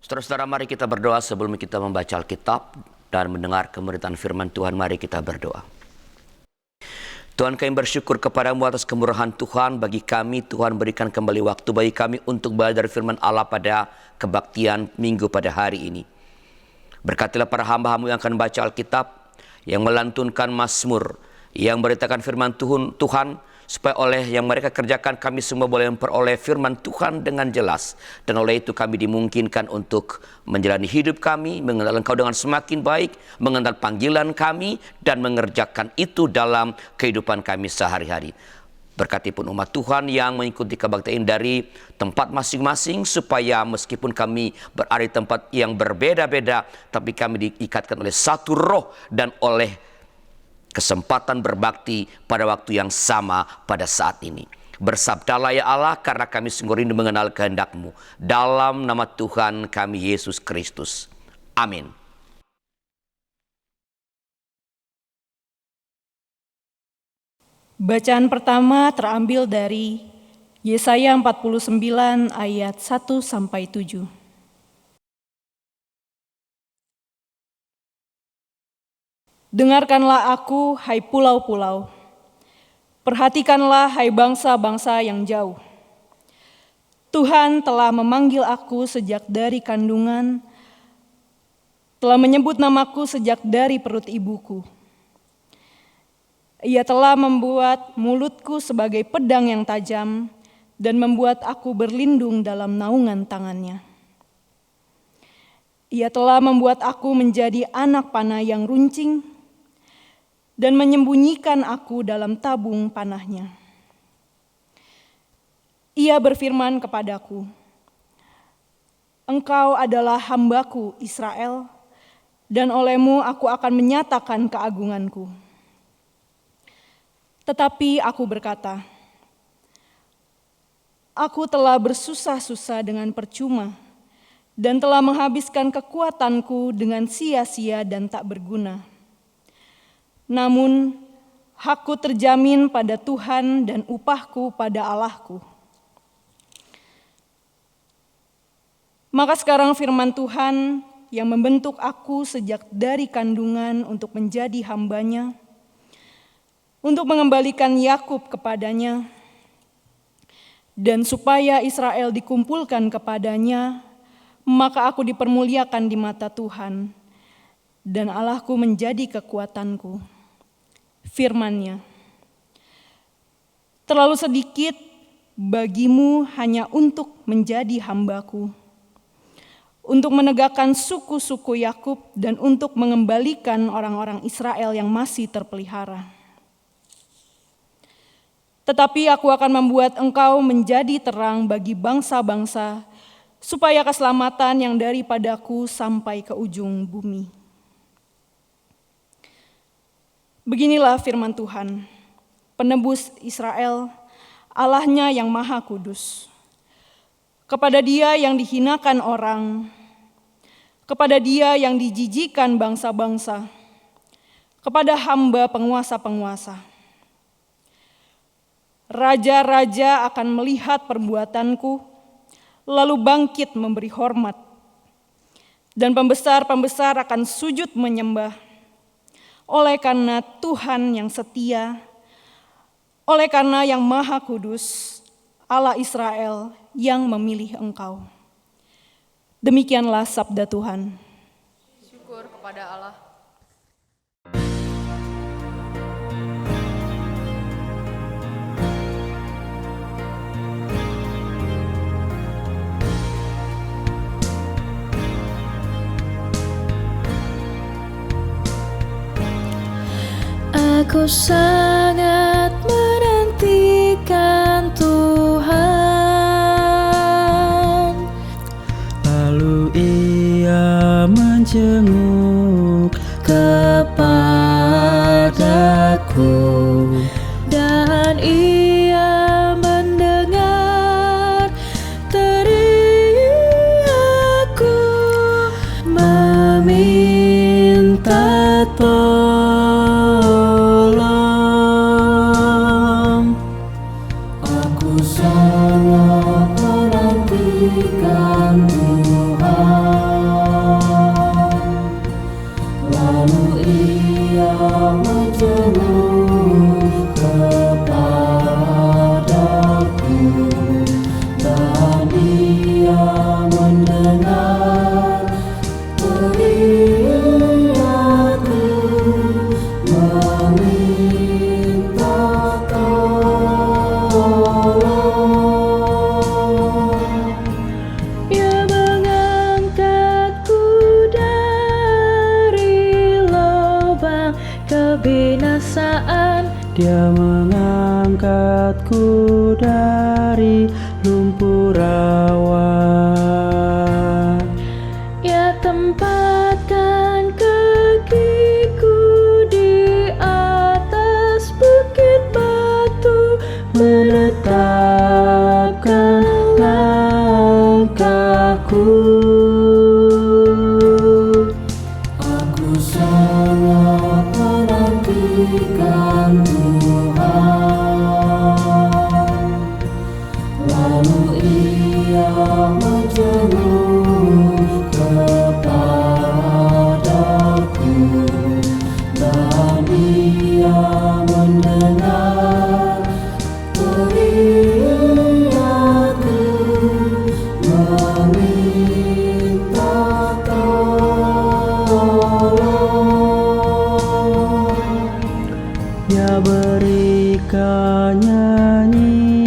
Saudara-saudara, mari kita berdoa sebelum kita membaca Alkitab dan mendengar pemberitaan firman Tuhan. Mari kita berdoa. Tuhan, kami bersyukur kepadamu atas kemurahan Tuhan bagi kami. Tuhan, berikan kembali waktu bagi kami untuk belajar firman Allah pada kebaktian minggu pada hari ini. Berkatilah para hamba-Mu yang akan baca Alkitab, yang melantunkan mazmur, yang beritakan firman Tuhan, supaya oleh yang mereka kerjakan kami semua boleh memperoleh firman Tuhan dengan jelas. Dan oleh itu kami dimungkinkan untuk menjalani hidup kami, mengenal Engkau dengan semakin baik, mengenal panggilan kami, dan mengerjakan itu dalam kehidupan kami sehari-hari. Berkati pun umat Tuhan yang mengikuti kebaktian dari tempat masing-masing, supaya meskipun kami berada di tempat yang berbeda-beda, tapi kami diikatkan oleh satu roh dan oleh kesempatan berbakti pada waktu yang sama pada saat ini. Bersabdalah ya Allah, karena kami sungguh rindu mengenal kehendak-Mu. Dalam nama Tuhan kami Yesus Kristus. Amin. Bacaan pertama terambil dari Yesaya 49 ayat 1-7. Dengarkanlah aku, hai pulau-pulau. Perhatikanlah, hai bangsa-bangsa yang jauh. Tuhan telah memanggil aku sejak dari kandungan, telah menyebut namaku sejak dari perut ibuku. Ia telah membuat mulutku sebagai pedang yang tajam dan membuat aku berlindung dalam naungan tangannya. Ia telah membuat aku menjadi anak panah yang runcing dan menyembunyikan aku dalam tabung panahnya. Ia berfirman kepadaku, Engkau adalah hambaku Israel, dan olehmu aku akan menyatakan keagunganku. Tetapi aku berkata, aku telah bersusah-susah dengan percuma, dan telah menghabiskan kekuatanku dengan sia-sia dan tak berguna. Namun, hakku terjamin pada Tuhan dan upahku pada Allahku. Maka sekarang firman Tuhan yang membentuk aku sejak dari kandungan untuk menjadi hamba-Nya, untuk mengembalikan Yakub kepadanya, dan supaya Israel dikumpulkan kepadanya, maka aku dipermuliakan di mata Tuhan, dan Allahku menjadi kekuatanku. Firman-Nya, terlalu sedikit bagimu hanya untuk menjadi hambaku, untuk menegakkan suku-suku Yakub dan untuk mengembalikan orang-orang Israel yang masih terpelihara. Tetapi aku akan membuat engkau menjadi terang bagi bangsa-bangsa, supaya keselamatan yang daripadaku sampai ke ujung bumi. Beginilah firman Tuhan, penebus Israel, Allahnya yang maha kudus. Kepada Dia yang dihinakan orang, kepada Dia yang dijijikan bangsa-bangsa, kepada hamba penguasa-penguasa. Raja-raja akan melihat perbuatanku, lalu bangkit memberi hormat, dan pembesar-pembesar akan sujud menyembah. Oleh karena Tuhan yang setia, oleh karena yang maha kudus, Allah Israel yang memilih engkau. Demikianlah sabda Tuhan. Syukur kepada Allah. Aku sangat menantikan Tuhan. Lalu Ia menjenguk kepadaku, Dan Ia mendengar teriakku, meminta tolong. Aku sangat menantikan Tuhan. dari lumpur rawa. Ya tempatkan kakiku di atas bukit batu, Menetapkan langkahku. Aku sangat menantikan Tuhan. Lalu Ia menjenguk kepadaku, dan Ia mendengar teriaku, meminta tolong. Ia berikan nyanyian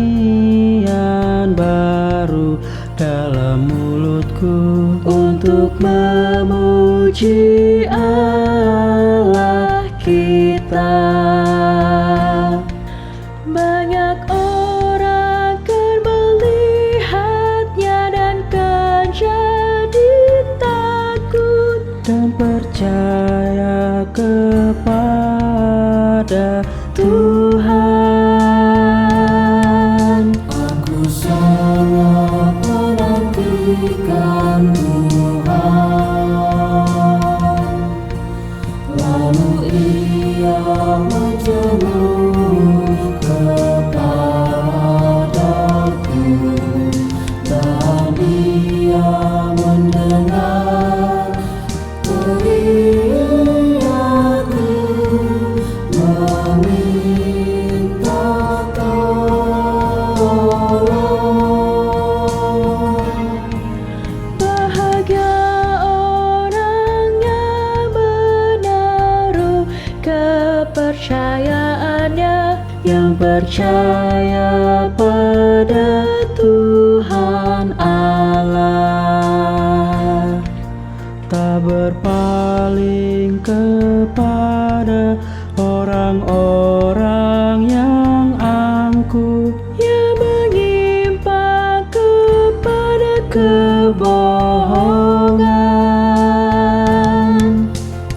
baru dalam mulutku untuk memuji Allah kita. banyak orang akan melihatnya dan kan jadi takut. Dan percaya kepada Tuhan. Aku sangat menantikan Tuhan. Lalu Ia menjenguk kepadaku, dan Ia mendengar teriaku, meminta tolong. Bahagia orang yang menaruh kepercayaannya, Yang percaya pada Tuhan Allah, tak berpaling kepada orang-orang yang angkuh, yang menyimpang kepada kebohongan.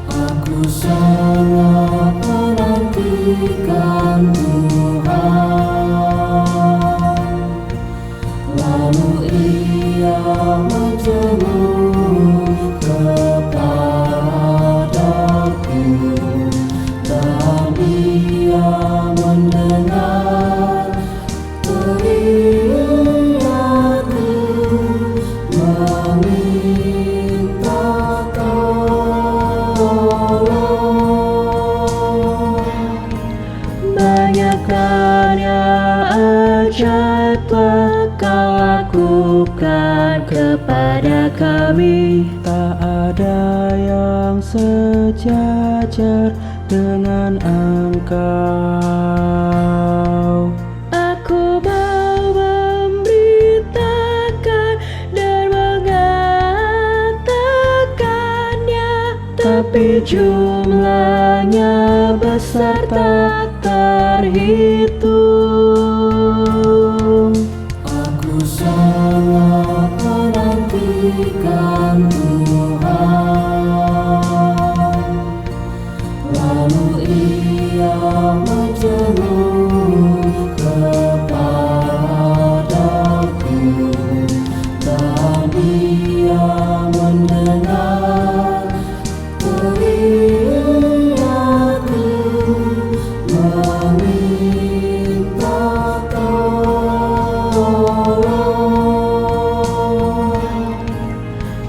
Aku sangat menantikan Tuhan. Lalu Ia menjenguk kepadaku, dan Ia mendengar teriaku, meminta tolong. Banyak karya ajaib telah Kau lakukan kepada kami. Tak ada yang sejajar dengan Engkau. Aku mau memberitakan dan mengatakannya, Tapi jumlahnya besar tak terhitung. Aku sangat menantikan Tuhan. Lalu Ia menjenguk kepadaku, dan Ia mendengar teriaku, meminta tolong.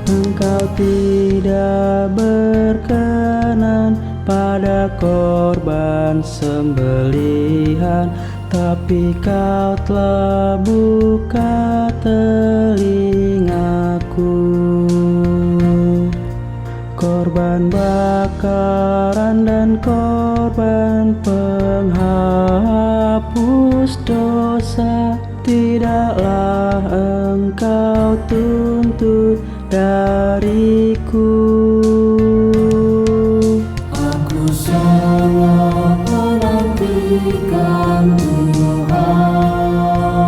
Engkau tidak berkenan pada korban sembelihan, tapi Kau telah buka telingaku. Korban bakaran dan korban penghapus dosa tidaklah Engkau tuntut dariku. Aku sangat menantikan Tuhan.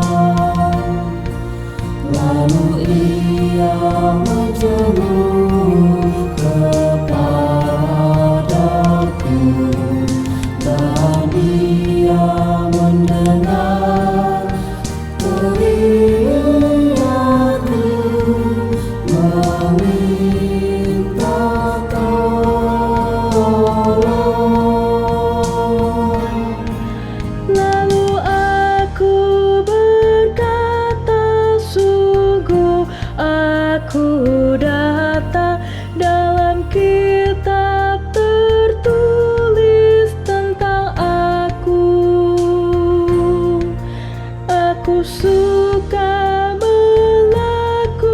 Aku suka melakukan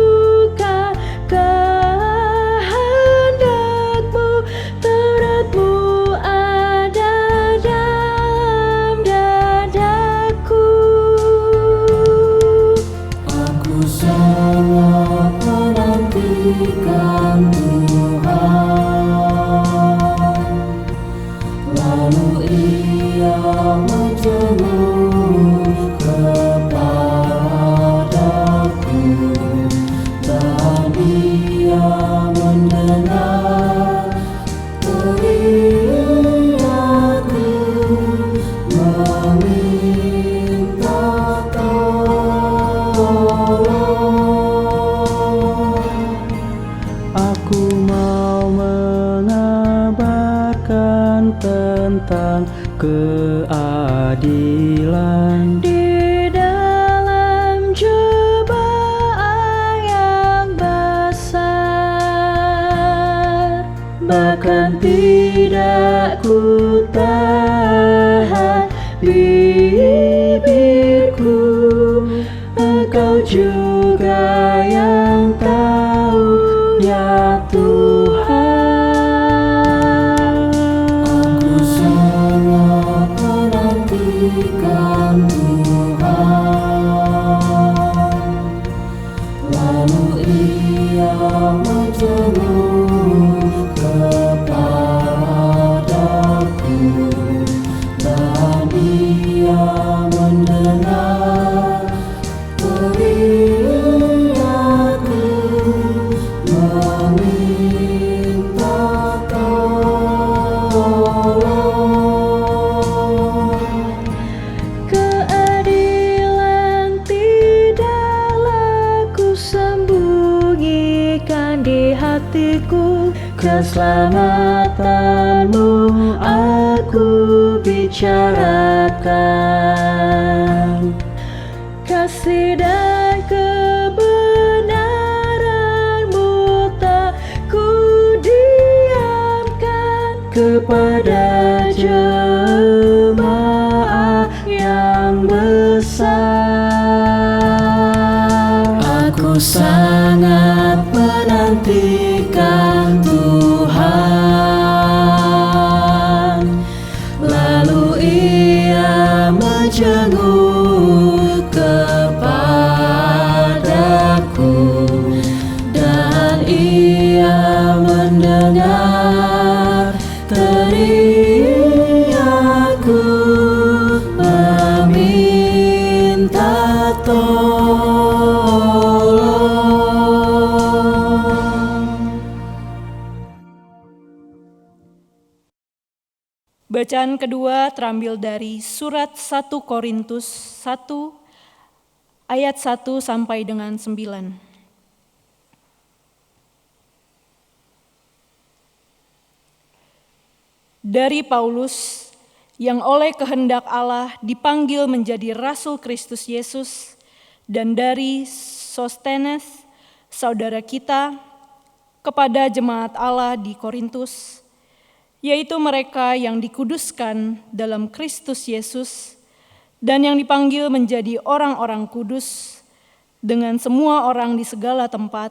kehendak-Mu, Taurat-Mu ada dalam dadaku. Aku sangat menantikan Tuhan, lalu Ia menjenguk kepadaku, dan Ia mendengar teriakku, meminta tolong. Aku mau mengabarkan tentang keadilan Di dalam cobaan yang besar, bahkan tidak ku tahan bibirku. Engkau juga yang tahu, ya Tuhan. Aku sangat menantikan Tuhan, lalu Ia menjenguk kepadaku, dan Ia mendengar teriakku, meminta tolong. keadilan tidaklah ku sembunyikan di hatiku, Keselamatan-Mu aku bicarakan. kasih dan kebenaran-Mu tak ku diamkan. Kepada jemaat yang besar, aku sangat menantikan Tuhan, lalu Ia menjenguk kepadaku, dan Ia mendengar teriakku, meminta tolong. Bacaan kedua terambil dari surat 1 Korintus 1 ayat 1 sampai dengan 9. Dari Paulus, yang oleh kehendak Allah dipanggil menjadi Rasul Kristus Yesus, dan dari Sostenes, saudara kita, kepada jemaat Allah di Korintus, yaitu mereka yang dikuduskan dalam Kristus Yesus dan yang dipanggil menjadi orang-orang kudus, dengan semua orang di segala tempat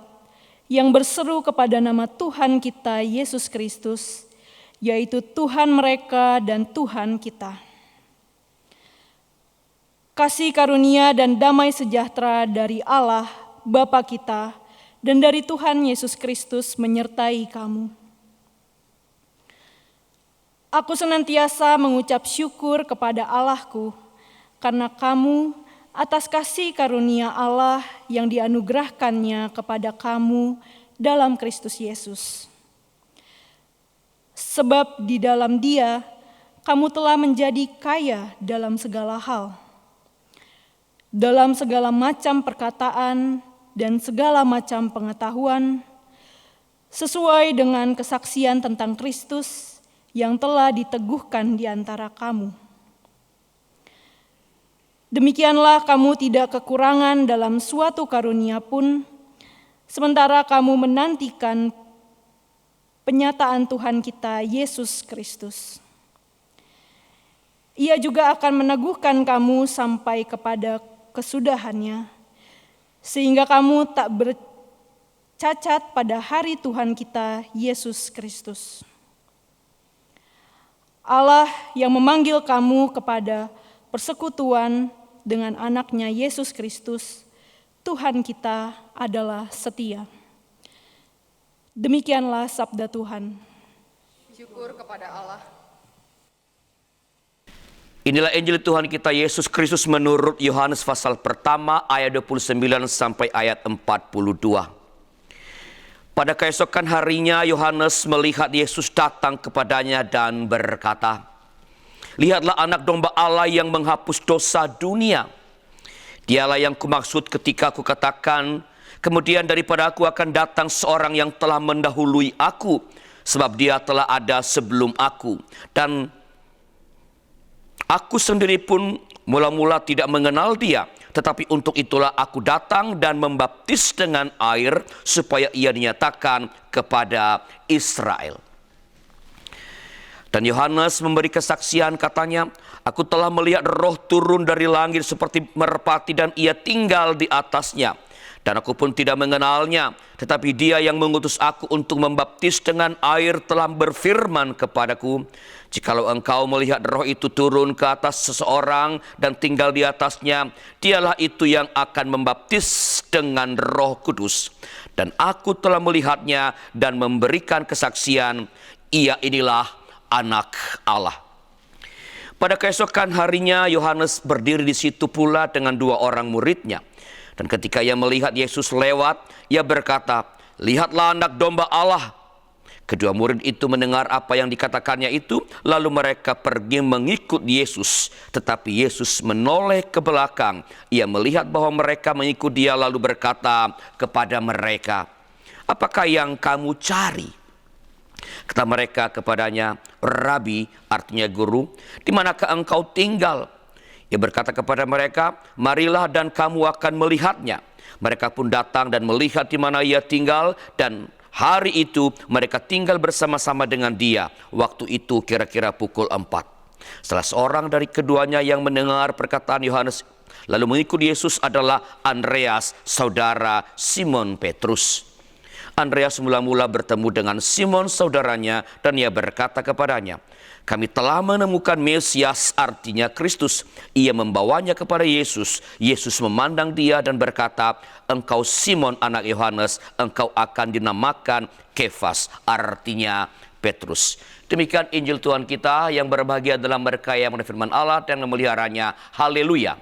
yang berseru kepada nama Tuhan kita Yesus Kristus, yaitu Tuhan mereka dan Tuhan kita. Kasih karunia dan damai sejahtera dari Allah Bapa kita dan dari Tuhan Yesus Kristus menyertai kamu. Aku senantiasa mengucap syukur kepada Allahku karena kamu atas kasih karunia Allah yang dianugerahkannya kepada kamu dalam Kristus Yesus. Sebab di dalam Dia kamu telah menjadi kaya dalam segala hal, dalam segala macam perkataan dan segala macam pengetahuan, sesuai dengan kesaksian tentang Kristus yang telah diteguhkan di antara kamu. Demikianlah kamu tidak kekurangan dalam suatu karunia pun, sementara kamu menantikan penyataan Tuhan kita Yesus Kristus. Ia juga akan meneguhkan kamu sampai kepada kesudahannya, sehingga kamu tak bercacat pada hari Tuhan kita Yesus Kristus. Allah yang memanggil kamu kepada persekutuan dengan anaknya Yesus Kristus, Tuhan kita adalah setia. Demikianlah sabda Tuhan. Syukur kepada Allah. Inilah Injil Tuhan kita Yesus Kristus menurut Yohanes pasal pertama ayat 29 sampai ayat 42. Pada keesokan harinya Yohanes melihat Yesus datang kepadanya dan berkata, "Lihatlah anak domba Allah yang menghapus dosa dunia. Dialah yang kumaksud ketika aku katakan, kemudian daripada aku akan datang seorang yang telah mendahului aku, sebab dia telah ada sebelum aku. Dan aku sendiri pun mula-mula tidak mengenal dia, tetapi untuk itulah aku datang dan membaptis dengan air supaya ia dinyatakan kepada Israel." Dan Yohanes memberi kesaksian, katanya, "Aku telah melihat Roh turun dari langit seperti merpati dan ia tinggal di atasnya. Dan aku pun tidak mengenalnya, tetapi dia yang mengutus aku untuk membaptis dengan air telah berfirman kepadaku, jikalau engkau melihat Roh itu turun ke atas seseorang dan tinggal di atasnya, dialah itu yang akan membaptis dengan Roh Kudus. Dan aku telah melihatnya dan memberikan kesaksian, ia inilah Anak Allah." Pada keesokan harinya Yohanes berdiri di situ pula dengan 2 orang muridnya. Dan ketika ia melihat Yesus lewat, ia berkata, "Lihatlah anak domba Allah." Kedua murid itu mendengar apa yang dikatakannya itu, lalu mereka pergi mengikut Yesus. Tetapi Yesus menoleh ke belakang. Ia melihat bahwa mereka mengikut dia lalu berkata kepada mereka, "Apakah yang kamu cari?" Kata mereka kepadanya, "Rabi," artinya guru, "di manakah engkau tinggal?" Ia berkata kepada mereka, "Marilah dan kamu akan melihatnya." Mereka pun datang dan melihat di mana ia tinggal, dan hari itu mereka tinggal bersama-sama dengan dia. Waktu itu kira-kira pukul 4. Salah seorang dari keduanya yang mendengar perkataan Yohanes lalu mengikut Yesus adalah Andreas, saudara Simon Petrus. Andreas mula-mula bertemu dengan Simon saudaranya dan ia berkata kepadanya, "Kami telah menemukan Mesias," artinya Kristus. Ia membawanya kepada Yesus. Yesus memandang dia dan berkata, "Engkau Simon anak Yohanes, engkau akan dinamakan Kefas," artinya Petrus. Demikian Injil Tuhan kita, yang berbahagia dalam mereka yang mendengar firman Allah dan memeliharanya. Haleluya.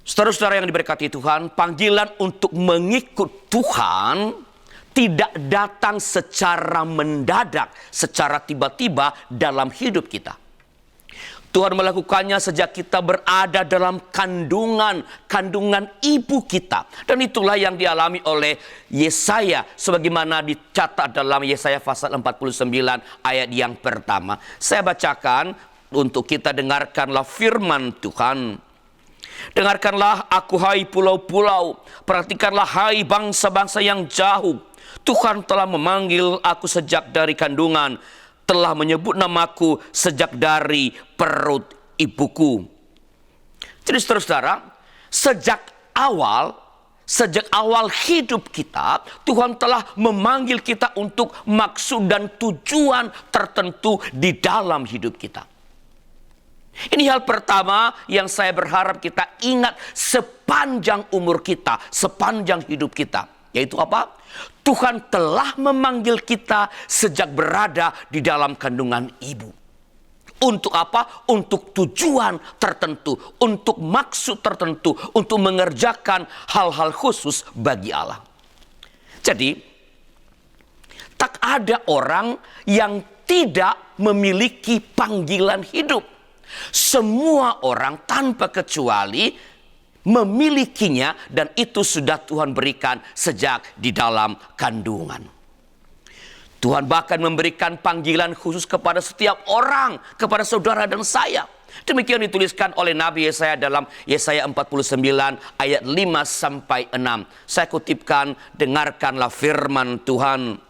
Saudara-saudara yang diberkati Tuhan, panggilan untuk mengikut Tuhan tidak datang secara mendadak, secara tiba-tiba dalam hidup kita. Tuhan melakukannya sejak kita berada dalam kandungan ibu kita. Dan itulah yang dialami oleh Yesaya, sebagaimana dicatat dalam Yesaya pasal 49 ayat yang pertama. Saya bacakan untuk kita dengarkanlah firman Tuhan. "Dengarkanlah aku, hai pulau-pulau, perhatikanlah hai bangsa-bangsa yang jauh. Tuhan telah memanggil aku sejak dari kandungan, telah menyebut namaku sejak dari perut ibuku." Jadi saudara-saudara, sejak awal hidup kita, Tuhan telah memanggil kita untuk maksud dan tujuan tertentu di dalam hidup kita. Ini hal pertama yang saya berharap kita ingat sepanjang umur kita, sepanjang hidup kita. Yaitu apa? Tuhan telah memanggil kita sejak berada di dalam kandungan ibu. Untuk apa? Untuk tujuan tertentu, untuk maksud tertentu, untuk mengerjakan hal-hal khusus bagi Allah. Jadi, tak ada orang yang tidak memiliki panggilan hidup. Semua orang tanpa kecuali memilikinya, dan itu sudah Tuhan berikan sejak di dalam kandungan. Tuhan bahkan memberikan panggilan khusus kepada setiap orang, kepada saudara dan saya. Demikian dituliskan oleh Nabi Yesaya dalam Yesaya 49 ayat 5 sampai 6. Saya kutipkan, dengarkanlah firman Tuhan.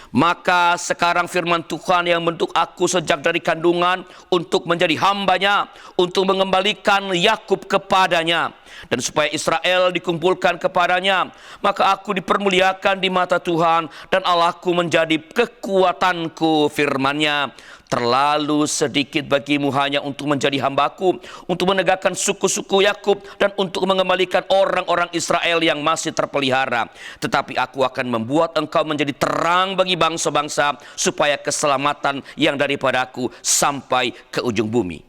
Maka sekarang firman Tuhan yang membentuk aku sejak dari kandungan untuk menjadi hambanya, untuk mengembalikan Yakub kepadanya, dan supaya Israel dikumpulkan kepadanya. Maka aku dipermuliakan di mata Tuhan, dan Allahku menjadi kekuatanku. Firman-Nya, terlalu sedikit bagimu hanya untuk menjadi hambaku, untuk menegakkan suku-suku Yakub, dan untuk mengembalikan orang-orang Israel yang masih terpelihara. Tetapi aku akan membuat engkau menjadi terang bagi bangsa-bangsa, supaya keselamatan yang daripadaku sampai ke ujung bumi.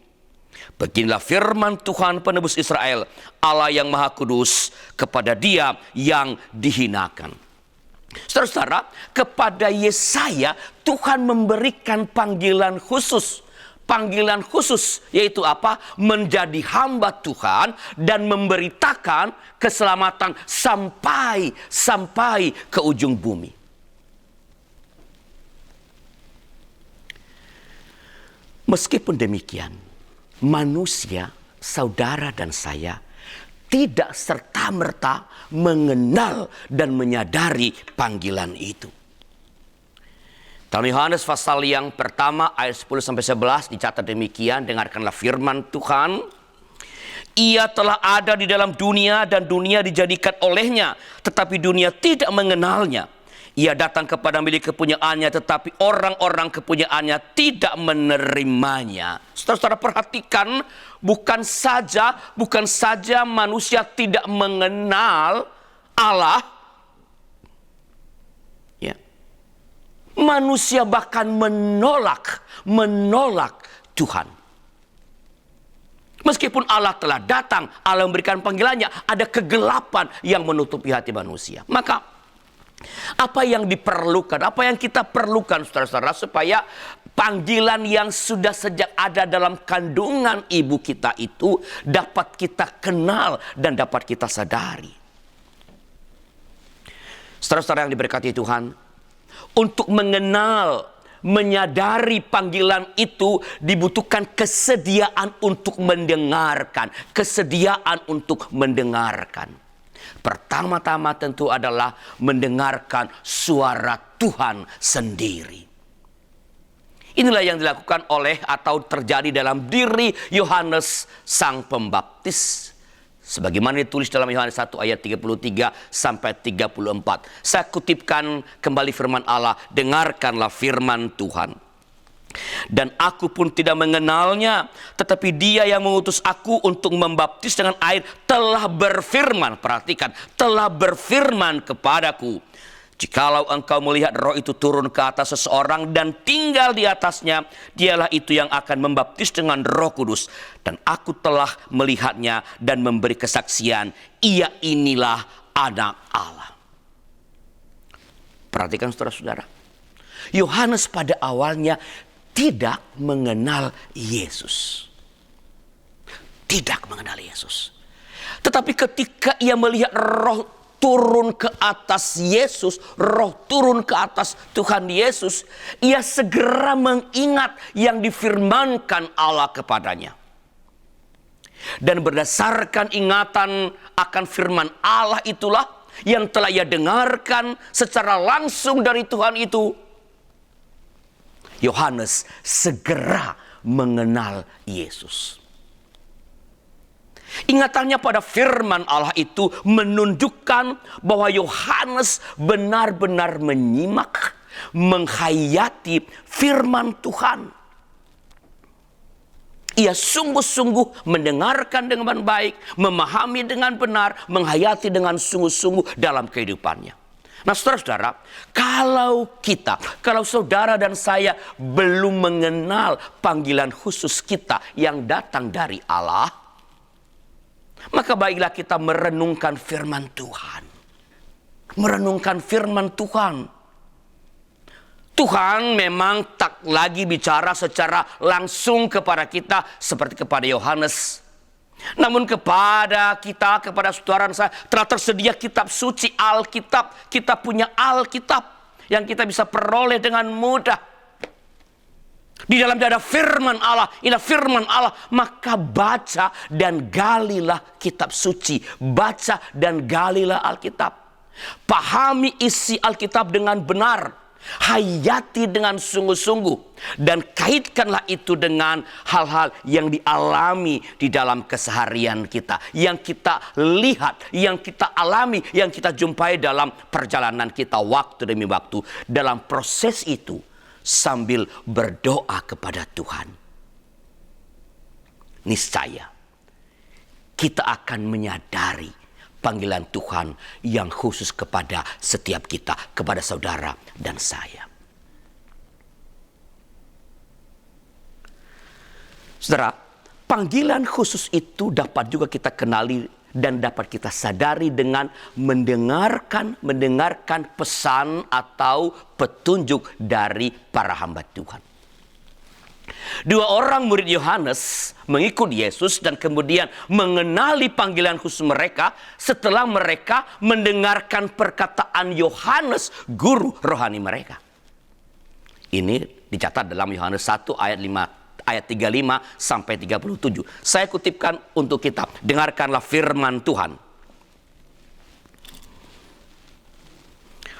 Beginilah firman Tuhan penebus Israel, Allah yang Maha Kudus, kepada Dia yang dihinakan. Saudara-saudara, kepada Yesaya Tuhan memberikan panggilan khusus. Panggilan khusus yaitu apa? Menjadi hamba Tuhan dan memberitakan keselamatan sampai ke ujung bumi. Meskipun demikian, manusia, saudara dan saya, tidak serta-merta mengenal dan menyadari panggilan itu. Dalam Yohanes pasal yang pertama ayat 10-11 dicatat demikian, dengarkanlah firman Tuhan. Ia telah ada di dalam dunia dan dunia dijadikan olehnya, tetapi dunia tidak mengenalnya. Ia datang kepada milik kepunyaannya, tetapi orang-orang kepunyaannya tidak menerimanya. Saudara-saudara perhatikan, bukan saja manusia tidak mengenal Allah, ya, manusia bahkan menolak Tuhan. Meskipun Allah telah datang, Allah memberikan panggilannya, ada kegelapan yang menutupi hati manusia. Maka apa yang diperlukan, apa yang kita perlukan saudara-saudara, supaya panggilan yang sudah sejak ada dalam kandungan ibu kita itu dapat kita kenal dan dapat kita sadari. Saudara-saudara yang diberkati Tuhan, untuk mengenal, menyadari panggilan itu dibutuhkan kesediaan untuk mendengarkan, kesediaan untuk mendengarkan. Pertama-tama tentu adalah mendengarkan suara Tuhan sendiri. Inilah yang dilakukan oleh atau terjadi dalam diri Yohanes Sang Pembaptis. Sebagaimana ditulis dalam Yohanes 1 ayat 33 sampai 34. Saya kutipkan kembali firman Allah, dengarkanlah firman Tuhan. Dan aku pun tidak mengenalnya, tetapi Dia yang mengutus aku untuk membaptis dengan air telah berfirman, perhatikan, telah berfirman kepadaku, jikalau engkau melihat roh itu turun ke atas seseorang dan tinggal di atasnya, dialah itu yang akan membaptis dengan Roh Kudus. Dan aku telah melihatnya dan memberi kesaksian, ia inilah anak Allah. Perhatikan saudara-saudara, Yohanes pada awalnya tidak mengenal Yesus. Tidak mengenal Yesus. Tetapi ketika ia melihat roh turun ke atas Yesus, roh turun ke atas Tuhan Yesus, ia segera mengingat yang difirmankan Allah kepadanya. Dan berdasarkan ingatan akan firman Allah itulah yang telah ia dengarkan secara langsung dari Tuhan itu, Yohanes segera mengenal Yesus. Ingatannya pada firman Allah itu menunjukkan bahwa Yohanes benar-benar menyimak, menghayati firman Tuhan. Ia sungguh-sungguh mendengarkan dengan baik, memahami dengan benar, menghayati dengan sungguh-sungguh dalam kehidupannya. Nah saudara-saudara, kalau saudara dan saya belum mengenal panggilan khusus kita yang datang dari Allah, maka baiklah kita merenungkan firman Tuhan. Merenungkan firman Tuhan. Tuhan memang tak lagi bicara secara langsung kepada kita seperti kepada Yohanes. Namun kepada kita, kepada saudara dan saya, telah tersedia kitab suci, Alkitab. Kita punya Alkitab yang kita bisa peroleh dengan mudah. Di dalamnya ada firman Allah, inilah firman Allah. Maka baca dan galilah kitab suci. Baca dan galilah Alkitab. Pahami isi Alkitab dengan benar. Hayati dengan sungguh-sungguh. Dan kaitkanlah itu dengan hal-hal yang dialami di dalam keseharian kita. Yang kita lihat, yang kita alami, yang kita jumpai dalam perjalanan kita waktu demi waktu. Dalam proses itu sambil berdoa kepada Tuhan. Niscaya kita akan menyadari panggilan Tuhan yang khusus kepada setiap kita, kepada saudara dan saya. Saudara, panggilan khusus itu dapat juga kita kenali dan dapat kita sadari dengan mendengarkan pesan atau petunjuk dari para hamba Tuhan. Dua orang murid Yohanes mengikut Yesus dan kemudian mengenali panggilan khusus mereka setelah mereka mendengarkan perkataan Yohanes, guru rohani mereka. Ini dicatat dalam Yohanes 1 ayat 35 sampai 37. Saya kutipkan untuk kita. Dengarkanlah firman Tuhan.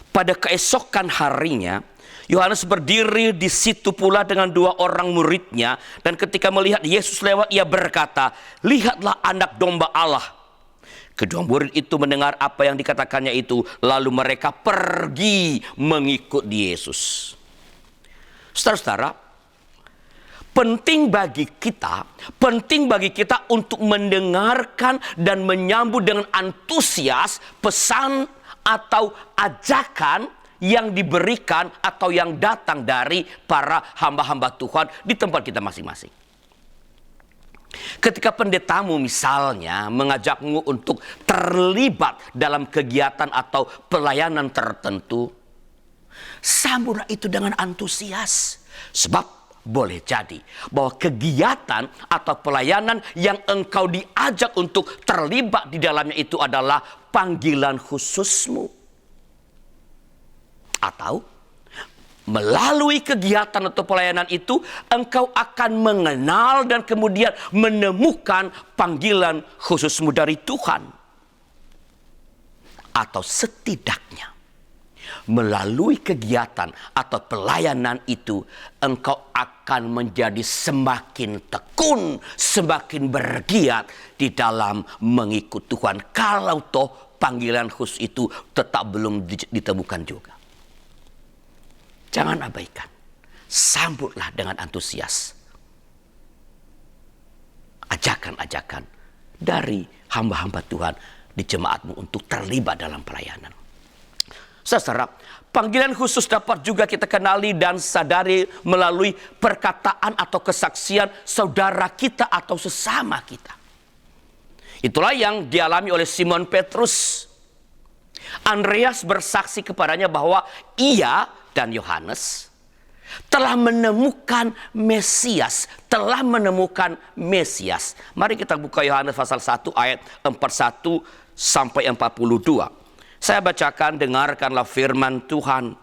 Pada keesokan harinya, Yohanes berdiri di situ pula dengan dua orang muridnya. Dan ketika melihat Yesus lewat, ia berkata, "Lihatlah anak domba Allah." Kedua murid itu mendengar apa yang dikatakannya itu. Lalu mereka pergi mengikut Yesus. Saudara-saudara, penting bagi kita untuk mendengarkan dan menyambut dengan antusias pesan atau ajakan yang diberikan atau yang datang dari para hamba-hamba Tuhan di tempat kita masing-masing. Ketika pendetamu misalnya mengajakmu untuk terlibat dalam kegiatan atau pelayanan tertentu, sambutlah itu dengan antusias. Sebab boleh jadi bahwa kegiatan atau pelayanan yang engkau diajak untuk terlibat di dalamnya itu adalah panggilan khususmu. Atau melalui kegiatan atau pelayanan itu engkau akan mengenal dan kemudian menemukan panggilan khususmu dari Tuhan. Atau setidaknya melalui kegiatan atau pelayanan itu engkau akan menjadi semakin tekun, semakin bergiat di dalam mengikut Tuhan. Kalau toh panggilan khusus itu tetap belum ditemukan juga. Jangan abaikan. Sambutlah dengan antusias ajakan-ajakan dari hamba-hamba Tuhan di jemaatmu untuk terlibat dalam pelayanan. Saudara, panggilan khusus dapat juga kita kenali dan sadari melalui perkataan atau kesaksian saudara kita atau sesama kita. Itulah yang dialami oleh Simon Petrus. Andreas bersaksi kepadanya bahwa ia dan Yohanes telah menemukan Mesias. Mari kita buka Yohanes pasal 1 ayat 41 sampai 42. Saya bacakan, dengarkanlah firman Tuhan.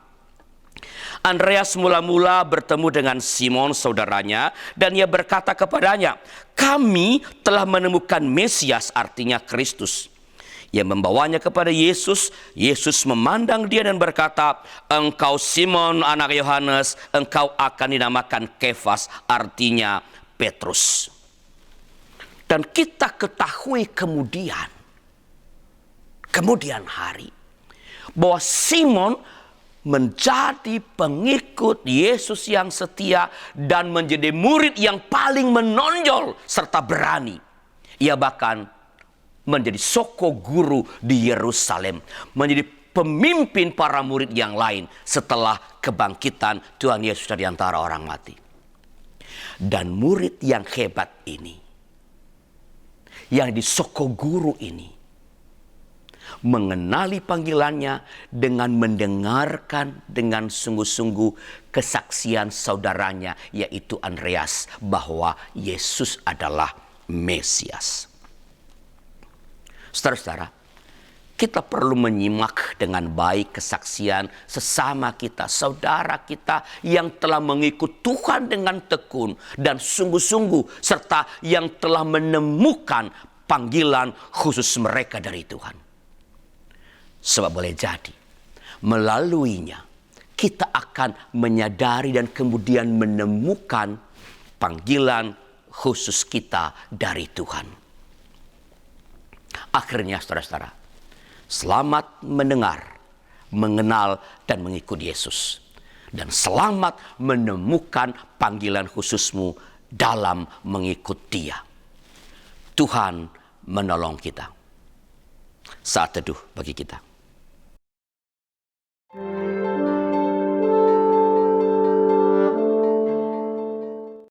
Andreas mula-mula bertemu dengan Simon saudaranya dan ia berkata kepadanya, "Kami telah menemukan Mesias," artinya Kristus. Ia membawanya kepada Yesus. Yesus memandang dia dan berkata, "Engkau Simon anak Yohanes, engkau akan dinamakan Kefas," artinya Petrus. Dan kita ketahui kemudian hari bahwa Simon menjadi pengikut Yesus yang setia dan menjadi murid yang paling menonjol serta berani. Ia bahkan menjadi soko guru di Yerusalem, menjadi pemimpin para murid yang lain setelah kebangkitan Tuhan Yesus dari antara orang mati. Dan murid yang hebat ini, yang disoko guru ini, mengenali panggilannya dengan mendengarkan dengan sungguh-sungguh kesaksian saudaranya, yaitu Andreas, bahwa Yesus adalah Mesias. Saudara-saudara, kita perlu menyimak dengan baik kesaksian sesama kita, saudara kita yang telah mengikut Tuhan dengan tekun dan sungguh-sungguh, serta yang telah menemukan panggilan khusus mereka dari Tuhan. Sebab boleh jadi melaluinya kita akan menyadari dan kemudian menemukan panggilan khusus kita dari Tuhan. Akhirnya saudara-saudara, selamat mendengar, mengenal dan mengikuti Yesus. Dan selamat menemukan panggilan khususmu dalam mengikut Dia. Tuhan menolong kita. Saat teduh bagi kita.